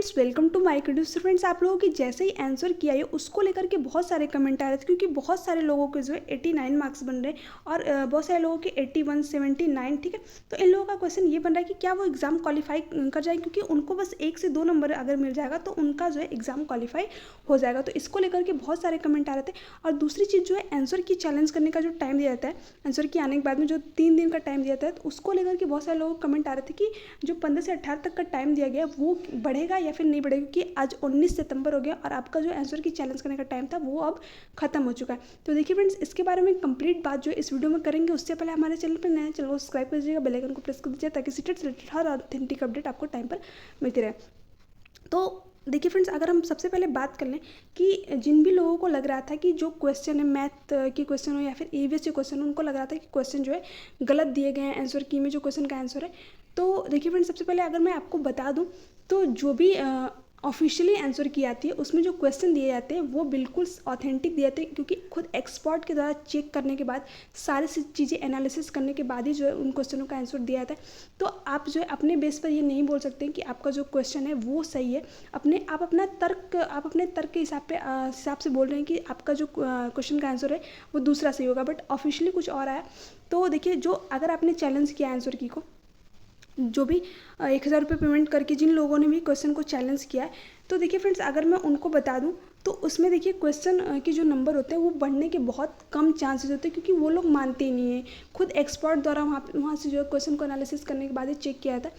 Friends, welcome to my video. Friends, आप लोगों की जैसे ही आंसर किया है उसको लेकर के बहुत सारे कमेंट आ रहे थे, क्योंकि बहुत सारे लोगों के जो है 89 मार्क्स बन रहे हैं और बहुत सारे लोगों के 81, 79। ठीक है, तो इन लोगों का क्वेश्चन ये बन रहा है कि क्या वो एग्ज़ाम क्वालिफाई कर जाए, क्योंकि उनको बस 1 से 2 नंबर अगर मिल जाएगा तो उनका जो है एग्ज़ाम क्वालिफाई हो जाएगा। तो इसको लेकर के बहुत सारे कमेंट आ रहे थे। और दूसरी चीज़ जो है आंसर की चैलेंज करने का जो टाइम दिया जाता है, आंसर की आने के बाद में जो 3 दिन का टाइम दिया जाता है, तो उसको लेकर के बहुत सारे लोगों को कमेंट आ रहे थे कि जो 15 से 18 तक का टाइम दिया गया वो बढ़ेगा या फिर नहीं बढ़ेगा, क्योंकि आज 19 सितंबर हो गया और आपका जो आंसर की चैलेंज करने का टाइम था वो अब खत्म हो चुका है। तो देखिए फ्रेंड्स, इसके बारे में कंप्लीट बात जो है इस वीडियो में करेंगे। उससे पहले हमारे चैनल पर नए चैनल को सब्सक्राइब कर दीजिएगा, बेल आइकन को प्रेस कर दीजिए ताकि सीटेट से रिलेटेड हर ऑथेंटिक अपडेट आपको टाइम पर मिलती रहे। तो देखिए फ्रेंड्स, अगर हम सबसे पहले बात कर लें कि जिन भी लोगों को लग रहा था कि जो क्वेश्चन है मैथ के क्वेश्चन हो या फिर ईवीएस के क्वेश्चन हो, उनको लग रहा था कि क्वेश्चन जो है गलत दिए गए हैं आंसर की में, जो क्वेश्चन का आंसर है। तो देखिए फ्रेंड्स, सबसे पहले अगर मैं आपको बता दूं तो जो भी ऑफिशियली आंसर की आती है उसमें जो क्वेश्चन दिए जाते हैं वो बिल्कुल ऑथेंटिक दिए जाते हैं, क्योंकि खुद एक्सपर्ट के द्वारा चेक करने के बाद सारी चीज़ें एनालिसिस करने के बाद ही जो है उन क्वेश्चनों का आंसर दिया जाता है। तो आप जो है अपने बेस पर ये नहीं बोल सकते कि आपका जो क्वेश्चन है वो सही है। आप अपने तर्क के हिसाब से बोल रहे हैं कि आपका जो क्वेश्चन का आंसर है वो दूसरा सही होगा, बट ऑफिशियली कुछ और आया। तो देखिए, जो अगर आपने चैलेंज किया आंसर की को, जो भी 1000 रुपये पेमेंट करके जिन लोगों ने भी क्वेश्चन को चैलेंज किया है, तो देखिए फ्रेंड्स, अगर मैं उनको बता दूं तो उसमें देखिए क्वेश्चन के जो नंबर होते हैं वो बढ़ने के बहुत कम चांसेस होते हैं, क्योंकि वो लोग मानते ही नहीं हैं। खुद एक्सपर्ट द्वारा वहाँ से जो है क्वेश्चन को एनालिसिस करने के बाद ही चेक किया था।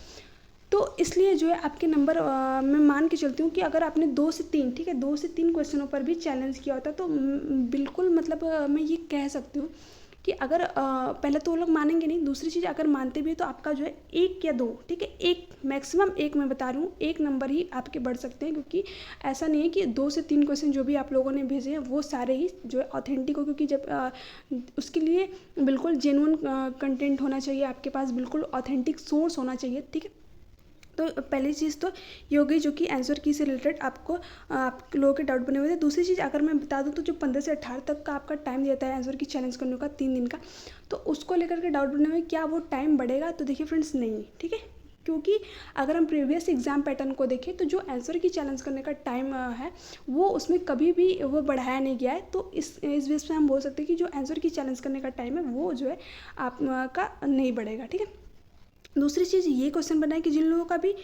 तो इसलिए जो है आपके नंबर मैं मान के चलती हूँ कि अगर आपने 2 से 3, ठीक है, 2 से 3 क्वेश्चनों पर भी चैलेंज किया होता तो बिल्कुल मतलब मैं ये कह सकती हूँ कि अगर पहले तो वो लोग मानेंगे नहीं, दूसरी चीज़ अगर मानते भी तो आपका जो है 1 या 2, ठीक है, एक मैक्सिमम 1, मैं बता रही हूँ 1 नंबर ही आपके बढ़ सकते हैं, क्योंकि ऐसा नहीं है कि 2 से 3 क्वेश्चन जो भी आप लोगों ने भेजे हैं वो सारे ही जो है ऑथेंटिक हो, क्योंकि जब उसके लिए बिल्कुल जेन्युइन कंटेंट होना चाहिए आपके पास, बिल्कुल ऑथेंटिक सोर्स होना चाहिए। ठीक है, तो पहली चीज़ तो ये हो गई जो कि आंसर की से रिलेटेड आपको आप लोगों के डाउट बने हुए थे। दूसरी चीज़ अगर मैं बता दूं तो जो 15 से 18 तक का आपका टाइम देता है आंसर की चैलेंज करने का 3 दिन का, तो उसको लेकर के डाउट बने हुए क्या वो टाइम बढ़ेगा। तो देखिए फ्रेंड्स, नहीं, ठीक है, क्योंकि अगर हम प्रीवियस एग्जाम पैटर्न को देखें तो जो आंसर की चैलेंज करने का टाइम है वो उसमें कभी भी वो बढ़ाया नहीं गया है। तो इस बेस पे हम बोल सकते हैं कि जो आंसर की चैलेंज करने का टाइम है वो जो है आपका नहीं बढ़ेगा। ठीक है, दूसरी चीज़ ये क्वेश्चन बना है कि जिन लोगों का भी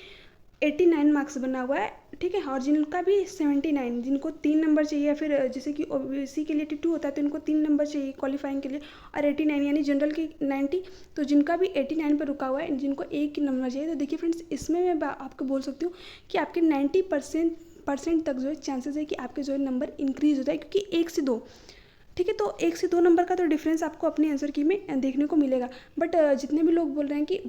89 मार्क्स बना हुआ है, ठीक है, और जिनका भी 79, जिनको 3 नंबर चाहिए, या फिर जैसे कि ओबीसी के लिए 82 होता है तो इनको 3 नंबर चाहिए क्वालिफाइंग के लिए, और 89 यानी जनरल की 90, तो जिनका भी 89 पर रुका हुआ है, जिनको एक ही नंबर चाहिए। तो देखिए फ्रेंड्स, इसमें मैं आपको बोल सकती हूँ कि आपके 90% तक जो है चांसेस है कि आपके जो है नंबर इंक्रीज हो जाए, क्योंकि 1 से 2, ठीक है, तो 1 से 2 नंबर का तो डिफरेंस आपको अपने आंसर की में देखने को मिलेगा। बट जितने भी लोग बोल रहे हैं कि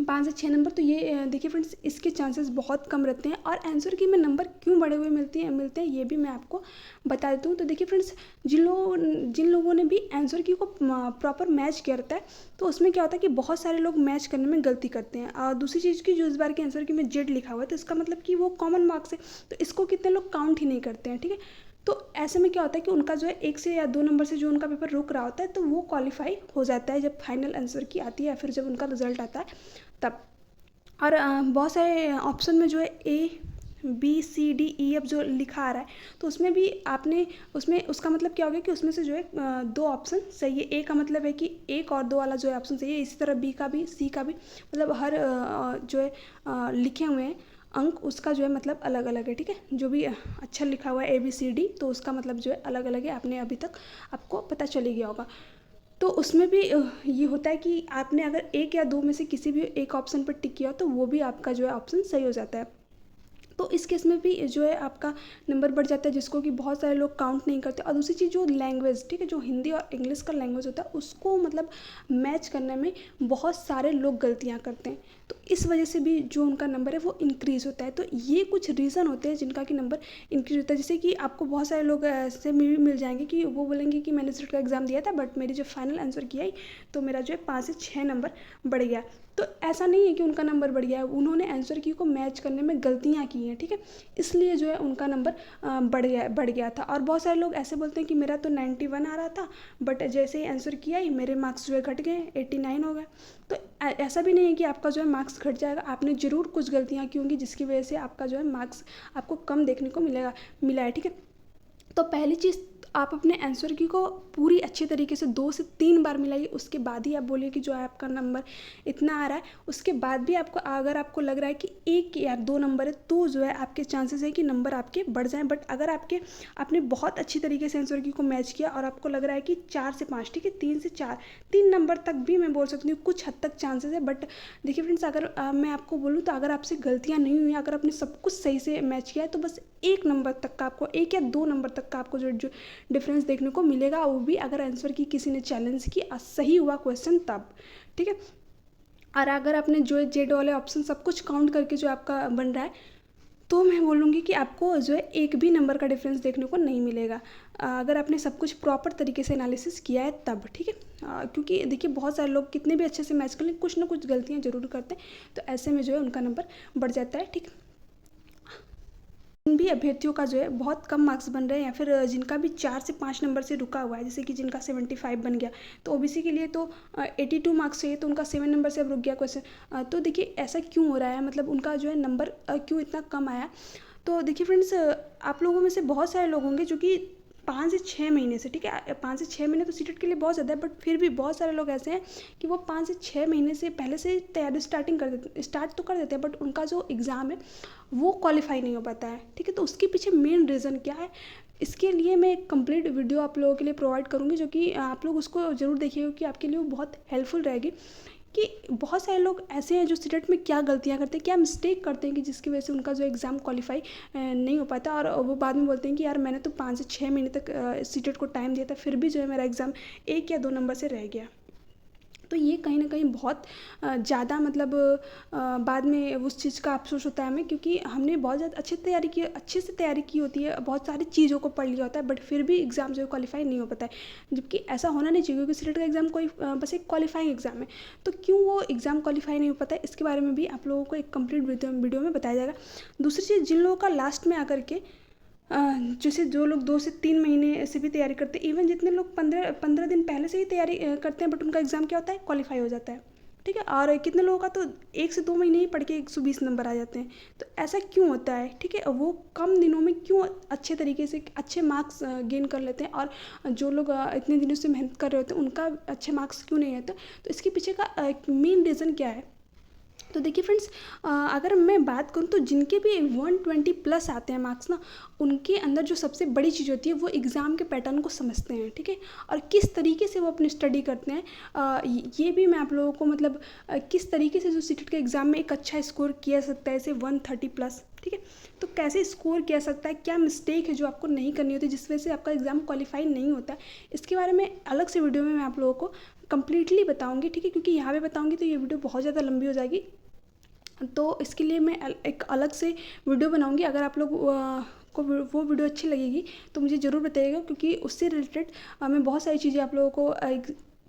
5 से 6 नंबर, तो ये देखिए फ्रेंड्स, इसके चांसेस बहुत कम रहते हैं। और आंसर की में नंबर क्यों बढ़े हुए मिलते हैं ये भी मैं आपको बता देती हूँ। तो देखिए फ्रेंड्स, जिन लोगों ने भी आंसर की को प्रॉपर मैच किया रहता है, तो उसमें क्या होता है कि बहुत सारे लोग मैच करने में गलती करते हैं। और दूसरी चीज़ की, जो इस बार के आंसर की में जेड लिखा हुआ है तो इसका मतलब कि वो कॉमन मार्क्स है, तो इसको कितने लोग काउंट ही नहीं करते हैं। ठीक है, तो ऐसे में क्या होता है कि उनका जो है 1 से या 2 नंबर से जो उनका पेपर रुक रहा होता है तो वो क्वालिफाई हो जाता है जब फाइनल आंसर की आती है या फिर जब उनका रिजल्ट आता है तब। और बहुत सारे ऑप्शन में जो है ABCDEF जो लिखा आ रहा है, तो उसमें भी आपने उसका मतलब क्या हो गया कि उसमें से जो है 2 ऑप्शन सही है। ए का मतलब है कि 1 और 2 वाला जो है ऑप्शन सही है। इसी तरह बी का भी, सी का भी, मतलब हर जो है लिखे हुए हैं अंक, उसका जो है मतलब अलग अलग है। ठीक है, जो भी अक्षर लिखा हुआ है ABCD, तो उसका मतलब जो है अलग अलग है। आपने अभी तक आपको पता चल ही गया होगा। तो उसमें भी ये होता है कि आपने अगर 1 या 2 में से किसी भी एक ऑप्शन पर टिक किया हो तो वो भी आपका जो है ऑप्शन सही हो जाता है। तो इस केस में भी जो है आपका नंबर बढ़ जाता है, जिसको कि बहुत सारे लोग काउंट नहीं करते। और दूसरी चीज़, जो लैंग्वेज, ठीक है, जो हिंदी और इंग्लिश का लैंग्वेज होता है उसको मतलब मैच करने में बहुत सारे लोग गलतियाँ करते हैं, तो इस वजह से भी जो उनका नंबर है वो इंक्रीज़ होता है। तो ये कुछ रीज़न होते हैं जिनका कि नंबर इंक्रीज होता है। जैसे कि आपको बहुत सारे लोग ऐसे मिल जाएंगे कि वो बोलेंगे कि मैंने सेट का एग्ज़ाम दिया था बट मेरी जो फाइनल आंसर किया है तो मेरा जो है 5 से 6 नंबर बढ़ गया। तो ऐसा नहीं है कि उनका नंबर बढ़ गया है, उन्होंने आंसर की को मैच करने में गलतियाँ की हैं, ठीक है, इसलिए जो है उनका नंबर बढ़ गया था। और बहुत सारे लोग ऐसे बोलते हैं कि मेरा तो 91 आ रहा था, बट जैसे ही आंसर किया ही मेरे मार्क्स जो है घट गए, 89 हो गए। तो ऐसा भी नहीं है कि आपका जो है मार्क्स घट जाएगा, आपने ज़रूर कुछ गलतियाँ की होंगी जिसकी वजह से आपका जो है मार्क्स आपको कम देखने को मिला है, ठीक है। तो पहली चीज़, आप अपने आंसर की को पूरी अच्छी तरीके से 2 से 3 बार मिलाइए, उसके बाद ही आप बोलिए कि जो है आपका नंबर इतना आ रहा है। उसके बाद भी आपको अगर आपको लग रहा है कि 1 या 2 नंबर है, तो जो है आपके चांसेस है कि नंबर आपके बढ़ जाएं। बट अगर आपने बहुत अच्छी तरीके से आंसर की को मैच किया और आपको लग रहा है कि 4 से 5, ठीक है, 3 से 4, 3 नंबर तक भी मैं बोल सकती हूँ कुछ हद तक चांसेस है। बट देखिए फ्रेंड्स, अगर मैं आपको बोलूँ तो अगर आपसे गलतियाँ नहीं हुई, अगर आपने सब कुछ सही से मैच किया है, तो बस 1 नंबर तक का आपको, 1 या 2 नंबर तक का आपको जो डिफरेंस देखने को मिलेगा, वो भी अगर आंसर की किसी ने चैलेंज की सही हुआ क्वेश्चन तब, ठीक है। और अगर आपने जो जेड वाले ऑप्शन सब कुछ काउंट करके जो आपका बन रहा है, तो मैं बोलूँगी कि आपको जो है एक भी नंबर का डिफरेंस देखने को नहीं मिलेगा, अगर आपने सब कुछ प्रॉपर तरीके से एनालिसिस किया है तब, ठीक है। क्योंकि देखिए बहुत सारे लोग कितने भी अच्छे से मैच कर लें, कुछ ना कुछ गलतियाँ जरूर करते हैं, तो ऐसे में जो है उनका नंबर बढ़ जाता है, ठीक है। जिन भी अभ्यर्थियों का जो है बहुत कम मार्क्स बन रहे हैं, या फिर जिनका भी 4 से 5 नंबर से रुका हुआ है, जैसे कि जिनका 75 बन गया, तो ओबीसी के लिए तो 82 मार्क्स चाहिए, तो उनका 7 नंबर से अब रुक गया क्वेश्चन। तो देखिए ऐसा क्यों हो रहा है, मतलब उनका जो है नंबर क्यों इतना कम आया। तो देखिए फ्रेंड्स, आप लोगों में से बहुत सारे लोग होंगे जो कि 5 से 6 महीने से, ठीक है, 5 से 6 महीने तो सीटेट के लिए बहुत ज़्यादा है, बट फिर भी बहुत सारे लोग ऐसे हैं कि वो 5 से 6 महीने से पहले से तैयारी स्टार्ट तो कर देते हैं, बट उनका जो एग्ज़ाम है वो क्वालिफाई नहीं हो पाता है, ठीक है। तो उसके पीछे मेन रीज़न क्या है, इसके लिए मैं एक कंप्लीट वीडियो आप लोगों के लिए प्रोवाइड करूँगी, जो कि आप लोग उसको ज़रूर देखिएगा, कि आपके लिए वो बहुत हेल्पफुल रहेगी। कि बहुत सारे लोग ऐसे हैं जो सीटेट में क्या गलतियां करते हैं, क्या मिस्टेक करते हैं, कि जिसकी वजह से उनका जो एग्ज़ाम क्वालिफाई नहीं हो पाता, और वो बाद में बोलते हैं कि यार मैंने तो 5 से 6 महीने तक सीटेट को टाइम दिया था, फिर भी जो है मेरा एग्ज़ाम 1 या 2 नंबर से रह गया। तो ये कहीं ना कहीं बहुत ज़्यादा, मतलब बाद में उस चीज़ का अफसोस होता है हमें, क्योंकि हमने बहुत ज़्यादा अच्छे से तैयारी की होती है, बहुत सारी चीज़ों को पढ़ लिया होता है, बट फिर भी एग्ज़ाम जो है क्वालिफाई नहीं हो पाता है, जबकि ऐसा होना नहीं चाहिए, क्योंकि सीटेट का एग्ज़ाम कोई बस एक क्वालिफाइंग एग्ज़ाम है। तो क्यों वो एग्ज़ाम क्वालिफाई नहीं हो पाता है, इसके बारे में भी आप लोगों को एक कंप्लीट वीडियो में बताया जाएगा। दूसरी चीज़, जिन लोगों का लास्ट में आकर के जैसे जो लोग 2 से 3 महीने से भी तैयारी करते हैं, इवन जितने लोग 15 दिन पहले से ही तैयारी करते हैं, बट उनका एग्ज़ाम क्या होता है, क्वालिफाई हो जाता है, ठीक है। और कितने लोगों का तो 1 से 2 महीने ही पढ़ के 120 नंबर आ जाते हैं। तो ऐसा क्यों होता है, ठीक है, वो कम दिनों में क्यों अच्छे तरीके से अच्छे मार्क्स गेन कर लेते हैं, और जो लोग इतने दिनों से मेहनत कर रहे होते हैं उनका अच्छे मार्क्स क्यों नहीं आते। तो इसके पीछे का मेन रीज़न क्या है। तो देखिए फ्रेंड्स, अगर मैं बात करूँ तो जिनके भी 120 प्लस आते हैं मार्क्स ना, उनके अंदर जो सबसे बड़ी चीज़ होती है वो एग्ज़ाम के पैटर्न को समझते हैं, ठीक है, और किस तरीके से वो अपनी स्टडी करते हैं। ये भी मैं आप लोगों को, मतलब किस तरीके से जो सीटेट के एग्ज़ाम में एक अच्छा स्कोर किया सकता है, जैसे 130 प्लस, ठीक है, तो कैसे स्कोर किया सकता है, क्या मिस्टेक है जो आपको नहीं करनी होती, जिस वजह से आपका एग्ज़ाम क्वालिफाई नहीं होता है, इसके बारे में अलग से वीडियो में मैं आप लोगों को कंप्लीटली बताऊंगी, ठीक है, क्योंकि यहाँ पे बताऊंगी तो ये वीडियो बहुत ज़्यादा लंबी हो जाएगी। तो इसके लिए मैं एक अलग से वीडियो बनाऊंगी। अगर आप लोग को वो वीडियो अच्छी लगेगी तो मुझे ज़रूर बताइएगा, क्योंकि उससे रिलेटेड मैं बहुत सारी चीज़ें आप लोगों को,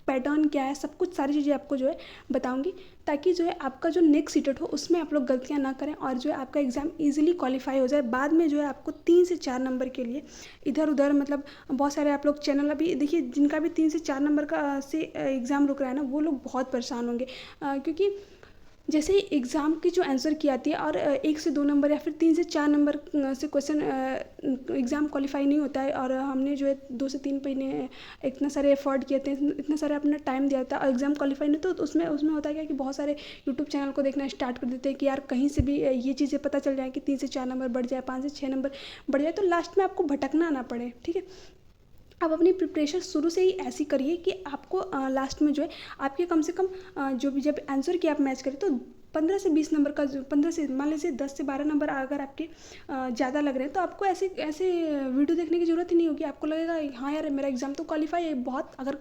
पैटर्न क्या है, सब कुछ सारी चीज़ें आपको जो है बताऊंगी, ताकि जो है आपका जो नेक्स्ट सीटेट हो उसमें आप लोग गलतियां ना करें, और जो है आपका एग्ज़ाम इजीली क्वालिफाई हो जाए। बाद में जो है आपको 3 से 4 नंबर के लिए इधर उधर, मतलब बहुत सारे आप लोग चैनल, अभी देखिए जिनका भी 3 से 4 नंबर का से एग्ज़ाम रुक रहा है ना, वो लोग बहुत परेशान होंगे, क्योंकि जैसे ही एग्ज़ाम की जो आंसर की आती है, और 1 से 2 नंबर या फिर 3 से 4 नंबर से क्वेश्चन एग्ज़ाम क्वालिफाई नहीं होता है, और हमने जो है 2 से 3 महीने इतना सारे एफर्ट किए थे, इतना सारे अपना टाइम दिया था, और एग्ज़ाम क्वालिफाई नहीं, तो उसमें होता है क्या कि बहुत सारे यूट्यूब चैनल को देखना स्टार्ट कर देते हैं कि यार कहीं से भी ये चीज़ें पता चल जाए कि 3 से 4 नंबर बढ़ जाए, 5 से 6 नंबर बढ़ जाए, तो लास्ट में आपको भटकना ना पड़े, ठीक है। आप अपनी प्रिपरेशन शुरू से ही ऐसी करिए कि आपको लास्ट में जो है आपके कम से कम जो भी जब आंसर की आप मैच करें, तो 15 से 20 नंबर का, जो 15 से मान लीजिए 10 से 12 नंबर अगर आपके ज़्यादा लग रहे हैं, तो आपको ऐसे ऐसे वीडियो देखने की ज़रूरत ही नहीं होगी। आपको लगेगा हाँ यार मेरा एग्ज़ाम तो क्वालिफाई है, बहुत अगर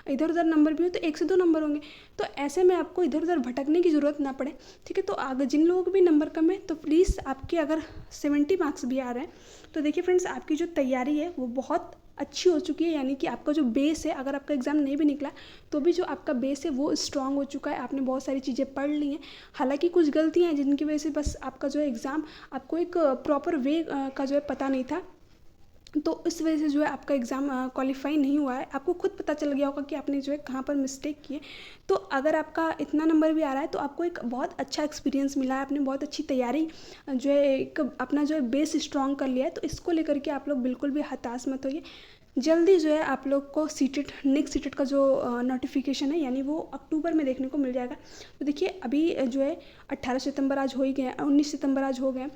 इधर उधर नंबर भी हो तो 1 से 2 नंबर होंगे, तो ऐसे में आपको इधर उधर भटकने की ज़रूरत ना पड़े, ठीक है। तो अगर जिन लोगों के भी नंबर कम है, तो प्लीज़ आपके अगर 70 मार्क्स भी आ रहे हैं, तो देखिए फ्रेंड्स, आपकी जो तैयारी है वो बहुत अच्छी हो चुकी है, यानी कि आपका जो बेस है, अगर आपका एग्ज़ाम नहीं भी निकला तो भी जो आपका बेस है वो स्ट्रांग हो चुका है, आपने बहुत सारी चीज़ें पढ़ ली हैं। हालांकि कुछ गलतियाँ हैं जिनकी वजह से बस आपका जो है एग्ज़ाम, आपको एक प्रॉपर वे का जो है पता नहीं था, तो इस वजह से जो है आपका एग्ज़ाम क्वालिफाई नहीं हुआ है। आपको खुद पता चल गया होगा कि आपने जो है कहाँ पर मिस्टेक की है। तो अगर आपका इतना नंबर भी आ रहा है तो आपको एक बहुत अच्छा एक्सपीरियंस मिला है, आपने बहुत अच्छी तैयारी जो है एक अपना जो है बेस स्ट्रॉन्ग कर लिया है। तो इसको लेकर के आप लोग बिल्कुल भी हताश मत होइए। जल्दी जो है आप लोग को सीटेट, नेक्स्ट सीटेट का जो नोटिफिकेशन है यानी वो अक्टूबर में देखने को मिल जाएगा। तो देखिए अभी जो है 18 सितंबर आज हो ही गए हैं, 19 सितंबर आज हो गए हैं।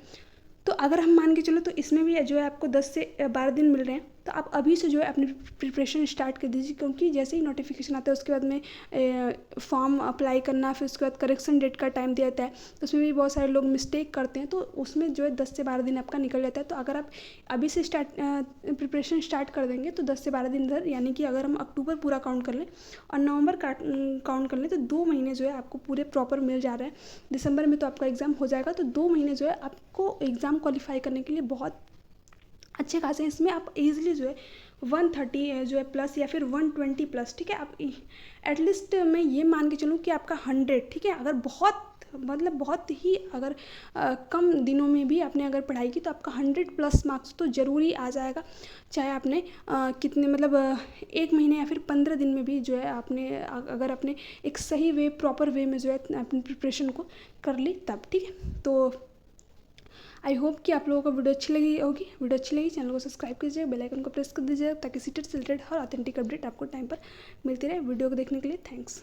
तो अगर हम मान के चलो तो इसमें भी जो है आपको 10 से 12 दिन मिल रहे हैं, तो आप अभी से जो है अपनी प्रिपरेशन स्टार्ट कर दीजिए, क्योंकि जैसे ही नोटिफिकेशन आता है उसके बाद में फॉर्म अप्लाई करना, फिर उसके बाद करेक्शन डेट का टाइम दिया जाता है, तो उसमें भी बहुत सारे लोग मिस्टेक करते हैं, तो उसमें जो है 10 से 12 दिन आपका निकल जाता है। तो अगर आप अभी से प्रिपरेशन स्टार्ट कर देंगे तो 10 से 12 दिन इधर, यानी कि अगर हम अक्टूबर पूरा काउंट कर लें और नवंबर काउंट कर लें तो 2 महीने जो है आपको पूरे प्रॉपर मिल जा रहे हैं। दिसंबर में तो आपका एग्ज़ाम हो जाएगा, तो 2 महीने जो है आपको एग्ज़ाम क्वालिफाई करने के लिए बहुत अच्छे खासे हैं। इसमें आप इजीली जो है 130 जो है प्लस या फिर 120 प्लस, ठीक है, आप एटलीस्ट मैं ये मान के चलूँ कि आपका 100, ठीक है, अगर बहुत मतलब बहुत ही अगर कम दिनों में भी आपने अगर पढ़ाई की तो आपका 100 प्लस मार्क्स तो ज़रूरी आ जाएगा। चाहे आपने कितने मतलब 1 महीने या फिर 15 दिन में भी जो है आपने अगर अपने एक सही वे, प्रॉपर वे में जो है अपनी प्रिपरेशन को कर ली तब, ठीक है। तो आई होप कि आप लोगों को वीडियो अच्छी लगी होगी। वीडियो अच्छी लगी चैनल को सब्सक्राइब कीजिए, बेल आइकन को प्रेस कर दीजिए ताकि सीटेट से रिलेटेड हर ऑथेंटिक अपडेट आपको टाइम पर मिलती रहे। वीडियो को देखने के लिए थैंक्स।